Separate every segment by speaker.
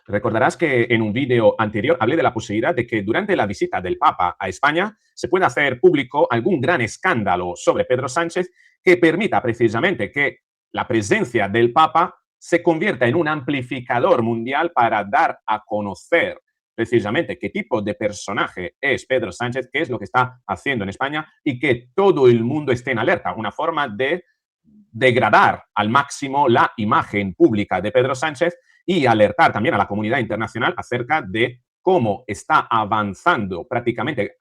Speaker 1: Recordarás que en un vídeo anterior hablé de la posibilidad de que durante la visita del Papa a España se pueda hacer público algún gran escándalo sobre Pedro Sánchez que permita precisamente que la presencia del Papa se convierta en un amplificador mundial para dar a conocer precisamente qué tipo de personaje es Pedro Sánchez, qué es lo que está haciendo en España y que todo el mundo esté en alerta. Una forma de degradar al máximo la imagen pública de Pedro Sánchez y alertar también a la comunidad internacional acerca de cómo está avanzando prácticamente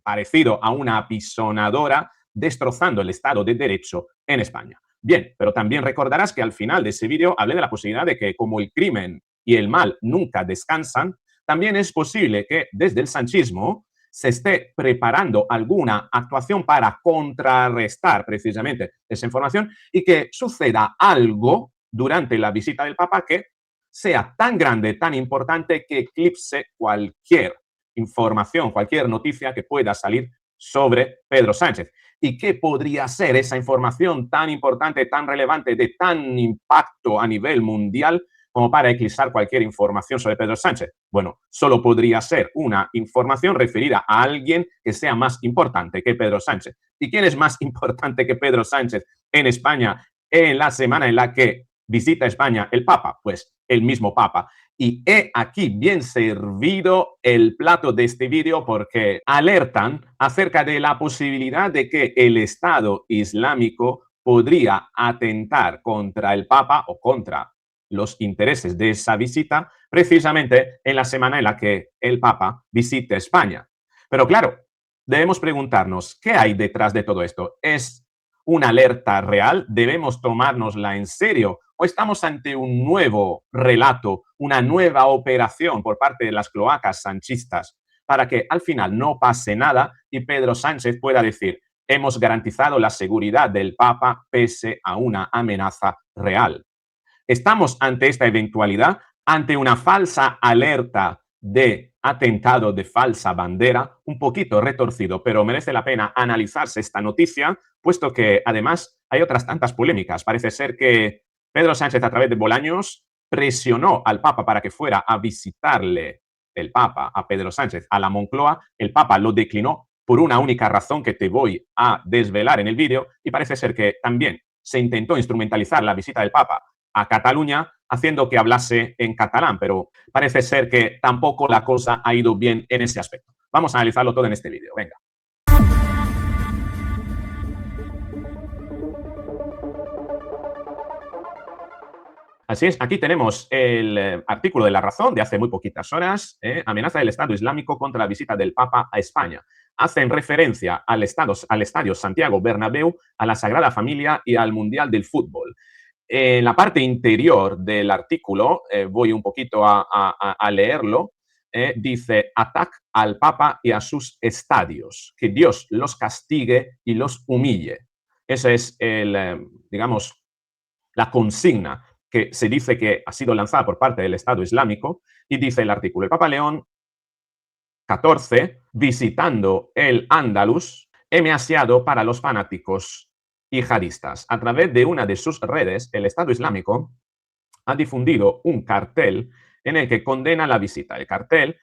Speaker 1: parecido a una apisonadora, destrozando el Estado de Derecho en España. Bien, pero también recordarás que al final de ese vídeo hablé de la posibilidad de que como el crimen y el mal nunca descansan, también es posible que desde el sanchismo se esté preparando alguna actuación para contrarrestar precisamente esa información y que suceda algo durante la visita del Papa que sea tan grande, tan importante que eclipse cualquier información, cualquier noticia que pueda salir sobre Pedro Sánchez. ¿Y qué podría ser esa información tan importante, tan relevante, de tan impacto a nivel mundial como para eclipsar cualquier información sobre Pedro Sánchez? Bueno, solo podría ser una información referida a alguien que sea más importante que Pedro Sánchez. ¿Y quién es más importante que Pedro Sánchez en España en la semana en la que visita España el Papa? Pues el mismo Papa. Y he aquí bien servido el plato de este vídeo porque alertan acerca de la posibilidad de que el Estado Islámico podría atentar contra el Papa o contra los intereses de esa visita precisamente en la semana en la que el Papa visite España. Pero claro, debemos preguntarnos, ¿qué hay detrás de todo esto? ¿Es una alerta real? ¿Debemos tomárnosla en serio? ¿O estamos ante un nuevo relato, una nueva operación por parte de las cloacas sanchistas para que al final no pase nada y Pedro Sánchez pueda decir, hemos garantizado la seguridad del Papa pese a una amenaza real? ¿Estamos ante esta eventualidad, ante una falsa alerta de atentado de falsa bandera? Un poquito retorcido, pero merece la pena analizarse esta noticia, puesto que además hay otras tantas polémicas. Parece ser que Pedro Sánchez, a través de Bolaños, presionó al Papa para que fuera a visitarle el Papa a Pedro Sánchez a la Moncloa. El Papa lo declinó por una única razón que te voy a desvelar en el vídeo y parece ser que también se intentó instrumentalizar la visita del Papa a Cataluña haciendo que hablase en catalán, pero parece ser que tampoco la cosa ha ido bien en ese aspecto. Vamos a analizarlo todo en este vídeo. Venga. Así es, aquí tenemos el artículo de La Razón de hace muy poquitas horas, amenaza del Estado Islámico contra la visita del Papa a España. Hacen referencia al estadio Santiago Bernabéu, a la Sagrada Familia y al Mundial del Fútbol. En la parte interior del artículo, voy un poquito a leerlo, dice, ataque al Papa y a sus estadios, que Dios los castigue y los humille. Esa es, digamos, la consigna que se dice que ha sido lanzada por parte del Estado Islámico, y dice el artículo, el Papa León XIV, visitando el Andalus, amenazado para los fanáticos yihadistas. A través de una de sus redes, el Estado Islámico ha difundido un cartel en el que condena la visita. El cartel,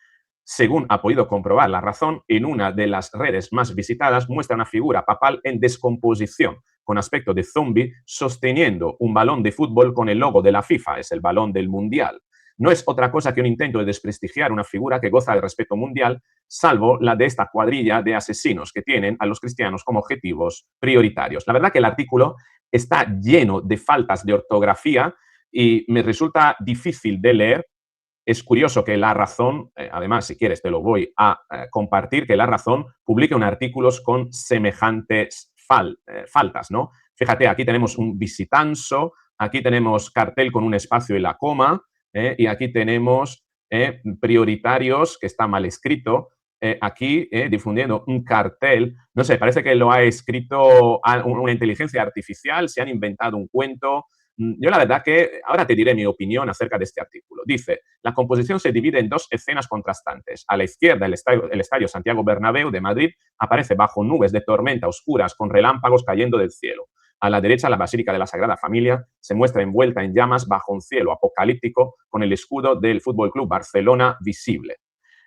Speaker 1: según ha podido comprobar La Razón, en una de las redes más visitadas, muestra una figura papal en descomposición, con aspecto de zombie, sosteniendo un balón de fútbol con el logo de la FIFA, es el balón del Mundial. No es otra cosa que un intento de desprestigiar una figura que goza de respeto mundial, salvo la de esta cuadrilla de asesinos que tienen a los cristianos como objetivos prioritarios. La verdad que el artículo está lleno de faltas de ortografía y me resulta difícil de leer. Es curioso que La Razón, además, si quieres, te lo voy a compartir, que La Razón publique un artículo con semejantes faltas, ¿no? Fíjate, aquí tenemos un visitanzo, aquí tenemos cartel con un espacio y la coma, y aquí tenemos prioritarios, que está mal escrito, aquí difundiendo un cartel, no sé, parece que lo ha escrito una inteligencia artificial, se han inventado un cuento. Yo la verdad que ahora te diré mi opinión acerca de este artículo. Dice, la composición se divide en dos escenas contrastantes. A la izquierda, el estadio Santiago Bernabéu de Madrid aparece bajo nubes de tormenta oscuras con relámpagos cayendo del cielo. A la derecha, la Basílica de la Sagrada Familia se muestra envuelta en llamas bajo un cielo apocalíptico con el escudo del Fútbol Club Barcelona visible.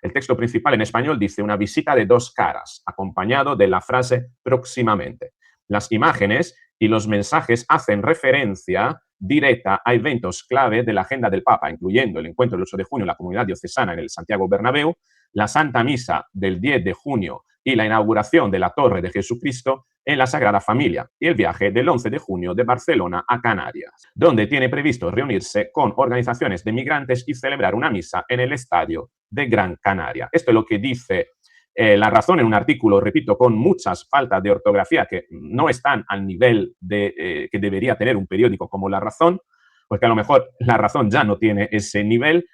Speaker 1: El texto principal en español dice una visita de dos caras, acompañado de la frase próximamente. Las imágenes y los mensajes hacen referencia directa a eventos clave de la agenda del Papa, incluyendo el encuentro del 8 de junio en la comunidad diocesana en el Santiago Bernabéu, la Santa Misa del 10 de junio y la inauguración de la Torre de Jesucristo en la Sagrada Familia y el viaje del 11 de junio de Barcelona a Canarias, donde tiene previsto reunirse con organizaciones de migrantes y celebrar una misa en el estadio de Gran Canaria. Esto es lo que dice La Razón en un artículo, repito, con muchas faltas de ortografía que no están al nivel de, que debería tener un periódico como La Razón, porque a lo mejor La Razón ya no tiene ese nivel.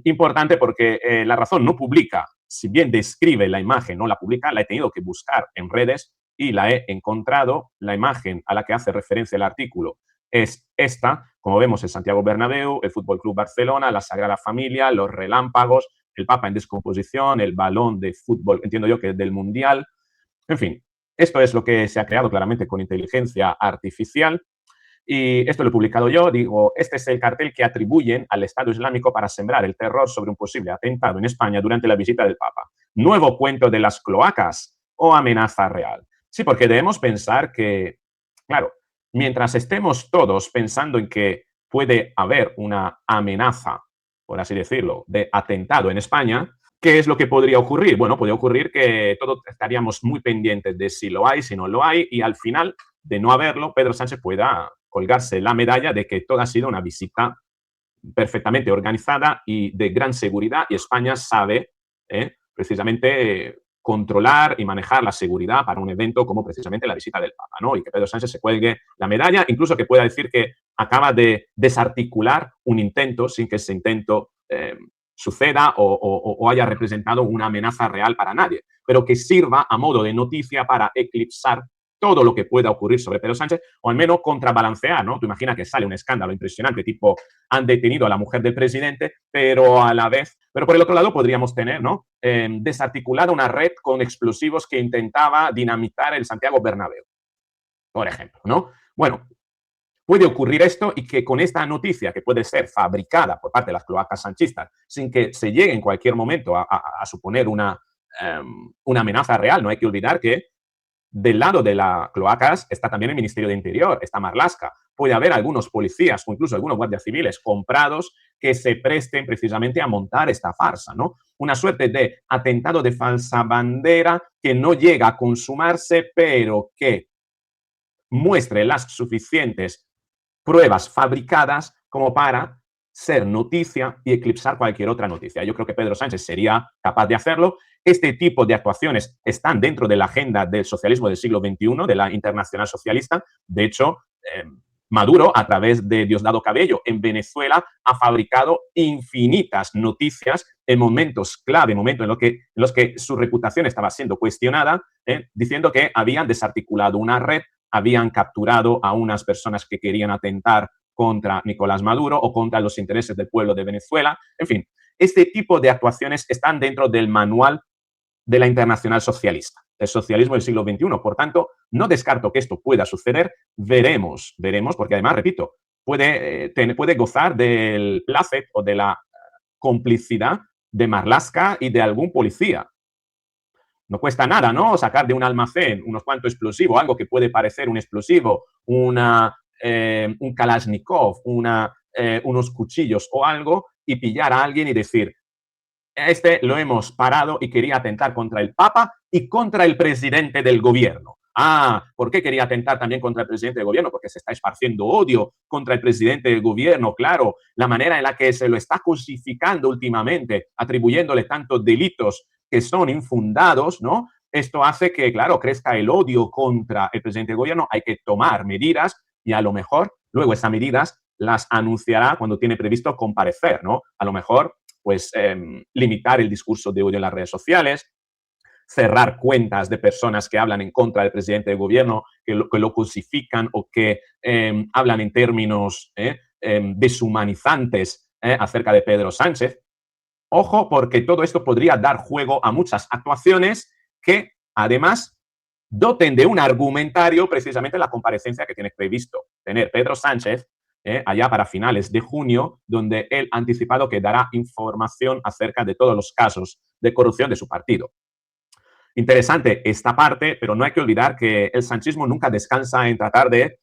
Speaker 1: Importante porque La Razón no publica, si bien describe la imagen, no la publica, la he tenido que buscar en redes y la he encontrado. La imagen a la que hace referencia el artículo es esta, como vemos, el Santiago Bernabéu, el Fútbol Club Barcelona, la Sagrada Familia, los relámpagos, el Papa en descomposición, el balón de fútbol, entiendo yo que es del Mundial. En fin, esto es lo que se ha creado claramente con inteligencia artificial. Y esto lo he publicado yo, digo, este es el cartel que atribuyen al Estado Islámico para sembrar el terror sobre un posible atentado en España durante la visita del Papa. ¿Nuevo cuento de las cloacas o amenaza real? Sí, porque debemos pensar que, claro, mientras estemos todos pensando en que puede haber una amenaza, por así decirlo, de atentado en España, ¿qué es lo que podría ocurrir? Bueno, podría ocurrir que todos estaríamos muy pendientes de si lo hay, si no lo hay, y al final, de no haberlo, Pedro Sánchez pueda colgarse la medalla de que todo ha sido una visita perfectamente organizada y de gran seguridad, y España sabe precisamente controlar y manejar la seguridad para un evento como precisamente la visita del Papa, ¿no? Y que Pedro Sánchez se cuelgue la medalla, incluso que pueda decir que acaba de desarticular un intento sin que ese intento suceda o haya representado una amenaza real para nadie, pero que sirva a modo de noticia para eclipsar todo lo que pueda ocurrir sobre Pedro Sánchez, o al menos contrabalancear, ¿no? Tú imaginas que sale un escándalo impresionante, tipo, han detenido a la mujer del presidente, pero a la vez, pero por el otro lado podríamos tener, ¿no? Desarticulada una red con explosivos que intentaba dinamitar el Santiago Bernabéu, por ejemplo, ¿no? Bueno, puede ocurrir esto y que con esta noticia, que puede ser fabricada por parte de las cloacas sanchistas, sin que se llegue en cualquier momento a suponer una amenaza real, no hay que olvidar que del lado de las cloacas está también el Ministerio de Interior, está Marlaska. Puede haber algunos policías o incluso algunos guardias civiles comprados que se presten precisamente a montar esta farsa, ¿no? Una suerte de atentado de falsa bandera que no llega a consumarse, pero que muestre las suficientes pruebas fabricadas como para ser noticia y eclipsar cualquier otra noticia. Yo creo que Pedro Sánchez sería capaz de hacerlo. Este tipo de actuaciones están dentro de la agenda del socialismo del siglo XXI, de la internacional socialista. De hecho, Maduro, a través de Diosdado Cabello en Venezuela, ha fabricado infinitas noticias en momentos clave, momentos en los que su reputación estaba siendo cuestionada, diciendo que habían desarticulado una red, habían capturado a unas personas que querían atentar contra Nicolás Maduro o contra los intereses del pueblo de Venezuela. En fin, este tipo de actuaciones están dentro del manual de la internacional socialista, el socialismo del siglo XXI. Por tanto, no descarto que esto pueda suceder. Veremos, porque además, repito, puede gozar del placer o de la complicidad de Marlaska y de algún policía. No cuesta nada, ¿no? Sacar de un almacén unos cuantos explosivos, algo que puede parecer un explosivo, un Kalashnikov, unos cuchillos o algo, y pillar a alguien y decir, este lo hemos parado y quería atentar contra el Papa y contra el presidente del gobierno. Ah, ¿por qué quería atentar también contra el presidente del gobierno? Porque se está esparciendo odio contra el presidente del gobierno, claro. La manera en la que se lo está cosificando últimamente, atribuyéndole tantos delitos que son infundados, ¿no? Esto hace que, claro, crezca el odio contra el presidente del gobierno. Hay que tomar medidas y a lo mejor luego esas medidas las anunciará cuando tiene previsto comparecer, ¿no? A lo mejor pues limitar el discurso de odio en las redes sociales, cerrar cuentas de personas que hablan en contra del presidente del gobierno, que lo cosifican o que hablan en términos deshumanizantes acerca de Pedro Sánchez. Ojo, porque todo esto podría dar juego a muchas actuaciones que, además, doten de un argumentario precisamente la comparecencia que tiene previsto tener Pedro Sánchez allá para finales de junio, donde él ha anticipado que dará información acerca de todos los casos de corrupción de su partido. Interesante esta parte, pero no hay que olvidar que el sanchismo nunca descansa en tratar de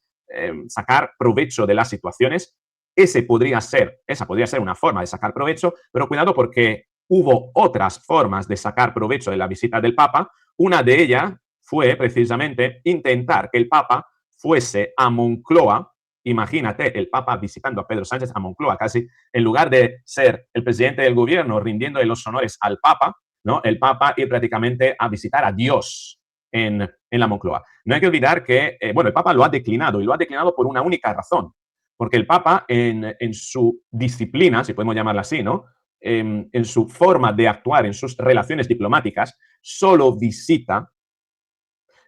Speaker 1: sacar provecho de las situaciones. Esa podría ser una forma de sacar provecho, pero cuidado porque hubo otras formas de sacar provecho de la visita del Papa. Una de ellas fue precisamente intentar que el Papa fuese a Moncloa. Imagínate el Papa visitando a Pedro Sánchez a Moncloa, casi en lugar de ser el presidente del gobierno rindiendo los honores al Papa, ¿no? El Papa ir prácticamente a visitar a Dios en la Moncloa. No hay que olvidar que, el Papa lo ha declinado, y lo ha declinado por una única razón, porque el Papa en su disciplina, si podemos llamarla así, ¿no? En su forma de actuar, en sus relaciones diplomáticas, solo visita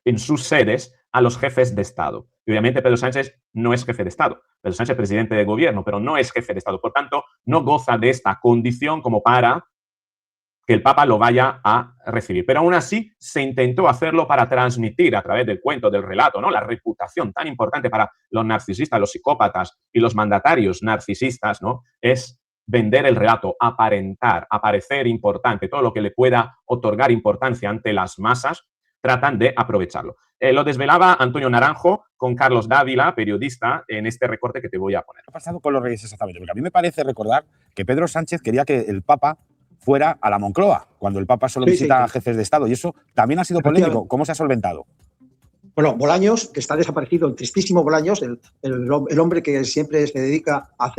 Speaker 1: en sus sedes a los jefes de Estado. Y obviamente Pedro Sánchez no es jefe de Estado. Pedro Sánchez es presidente de gobierno, pero no es jefe de Estado. Por tanto, no goza de esta condición como para que el Papa lo vaya a recibir. Pero aún así se intentó hacerlo para transmitir a través del cuento, del relato, ¿no? La reputación tan importante para los narcisistas, los psicópatas y los mandatarios narcisistas, ¿no? Es vender el relato, aparentar, aparecer importante, todo lo que le pueda otorgar importancia ante las masas, tratan de aprovecharlo. Lo desvelaba Antonio Naranjo con Carlos Dávila, periodista, en este recorte que te voy a poner.
Speaker 2: ¿Qué ha pasado con los reyes exactamente? Porque a mí me parece recordar que Pedro Sánchez quería que el Papa fuera a la Moncloa, cuando el Papa solo visita a jefes de Estado, y eso también ha sido polémico. ¿Cómo se ha solventado?
Speaker 3: Bueno, Bolaños, que está desaparecido, el tristísimo Bolaños, el hombre que siempre se dedica a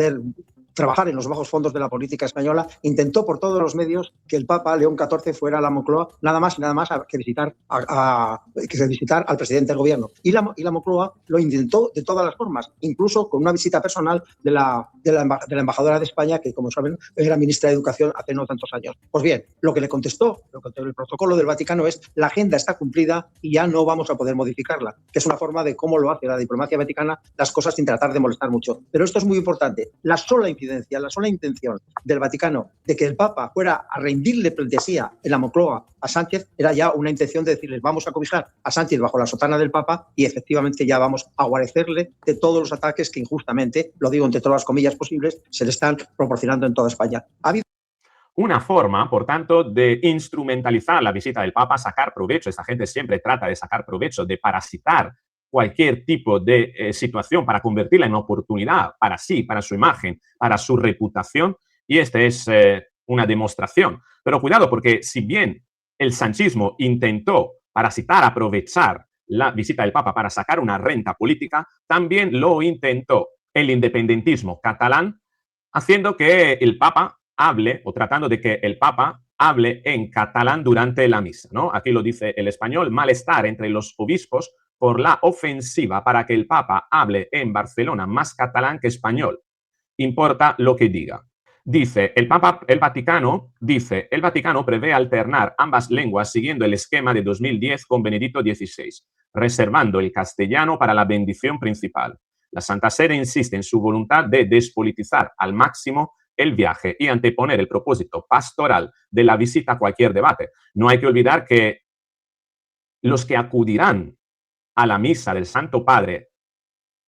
Speaker 3: trabajar en los bajos fondos de la política española, intentó por todos los medios que el Papa León XIV fuera a la Moncloa, nada más y nada más que visitar al presidente del gobierno. Y la Moncloa lo intentó de todas las formas, incluso con una visita personal de la embajadora de España, que como saben era ministra de Educación hace no tantos años. Pues bien, lo que le contestó, el protocolo del Vaticano es: la agenda está cumplida y ya no vamos a poder modificarla, que es una forma de cómo lo hace la diplomacia vaticana, las cosas sin tratar de molestar mucho. Pero esto es muy importante. La sola intención del Vaticano de que el Papa fuera a rendirle pleitesía en la Moncloa a Sánchez era ya una intención de decirles: vamos a cobijar a Sánchez bajo la sotana del Papa y efectivamente ya vamos a guarecerle de todos los ataques que injustamente, lo digo entre todas las comillas posibles, se le están proporcionando en toda España. Ha habido
Speaker 1: una forma, por tanto, de instrumentalizar la visita del Papa, sacar provecho. Esta gente siempre trata de sacar provecho, de parasitar cualquier tipo de situación para convertirla en oportunidad para sí, para su imagen, para su reputación. Y esta es una demostración. Pero cuidado, porque si bien el sanchismo intentó parasitar, aprovechar la visita del Papa para sacar una renta política, también lo intentó el independentismo catalán, haciendo que el Papa hable, o tratando de que el Papa hable en catalán durante la misa, ¿no? Aquí lo dice el español: malestar entre los obispos por la ofensiva para que el Papa hable en Barcelona más catalán que español. Importa lo que diga. Dice el Vaticano prevé alternar ambas lenguas siguiendo el esquema de 2010 con Benedicto XVI, reservando el castellano para la bendición principal. La Santa Sede insiste en su voluntad de despolitizar al máximo el viaje y anteponer el propósito pastoral de la visita a cualquier debate. No hay que olvidar que los que acudirán a la misa del Santo Padre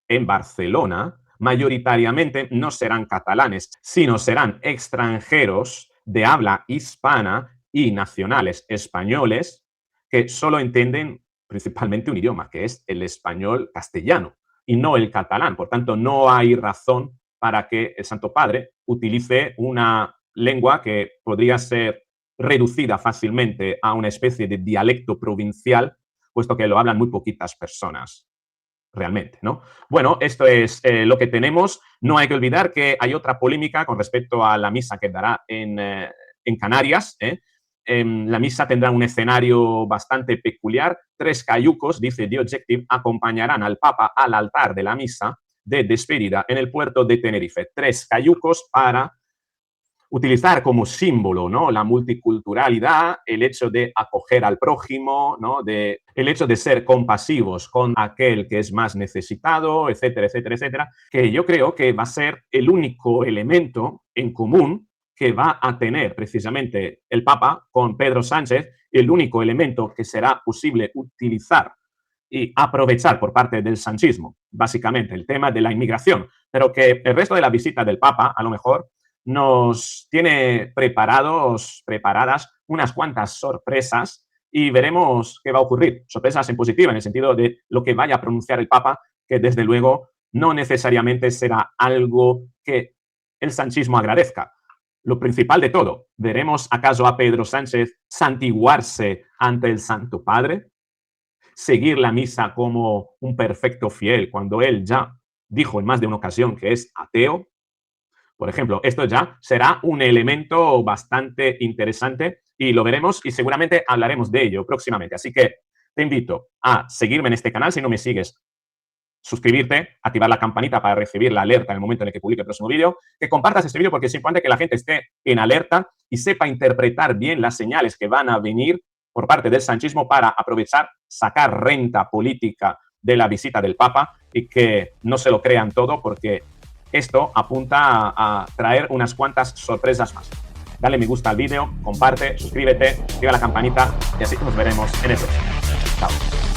Speaker 1: en Barcelona mayoritariamente no serán catalanes, sino serán extranjeros de habla hispana y nacionales españoles que solo entienden principalmente un idioma, que es el español castellano y no el catalán. Por tanto, no hay razón para que el Santo Padre utilice una lengua que podría ser reducida fácilmente a una especie de dialecto provincial, puesto que lo hablan muy poquitas personas realmente, ¿no? Bueno, esto es lo que tenemos. No hay que olvidar que hay otra polémica con respecto a la misa que dará en Canarias. La misa tendrá un escenario bastante peculiar. 3 cayucos, dice The Objective, acompañarán al Papa al altar de la misa de despedida en el puerto de Tenerife. 3 cayucos para utilizar como símbolo, ¿no?, la multiculturalidad, el hecho de acoger al prójimo, ¿no?, el hecho de ser compasivos con aquel que es más necesitado, etcétera, etcétera, etcétera, que yo creo que va a ser el único elemento en común que va a tener precisamente el Papa con Pedro Sánchez, el único elemento que será posible utilizar y aprovechar por parte del sanchismo, básicamente, el tema de la inmigración, pero que el resto de la visita del Papa, a lo mejor, nos tiene preparadas unas cuantas sorpresas y veremos qué va a ocurrir. Sorpresas en positivo, en el sentido de lo que vaya a pronunciar el Papa, que desde luego no necesariamente será algo que el sanchismo agradezca. Lo principal de todo, ¿veremos acaso a Pedro Sánchez santiguarse ante el Santo Padre? ¿Seguir la misa como un perfecto fiel cuando él ya dijo en más de una ocasión que es ateo? Por ejemplo, esto ya será un elemento bastante interesante y lo veremos y seguramente hablaremos de ello próximamente. Así que te invito a seguirme en este canal si no me sigues. Suscribirte, activar la campanita para recibir la alerta en el momento en el que publique el próximo vídeo, que compartas este vídeo porque es importante que la gente esté en alerta y sepa interpretar bien las señales que van a venir por parte del sanchismo para aprovechar, sacar renta política de la visita del Papa y que no se lo crean todo porque esto apunta a traer unas cuantas sorpresas más. Dale me gusta al vídeo, comparte, suscríbete, activa la campanita y así nos veremos en el próximo. Chao.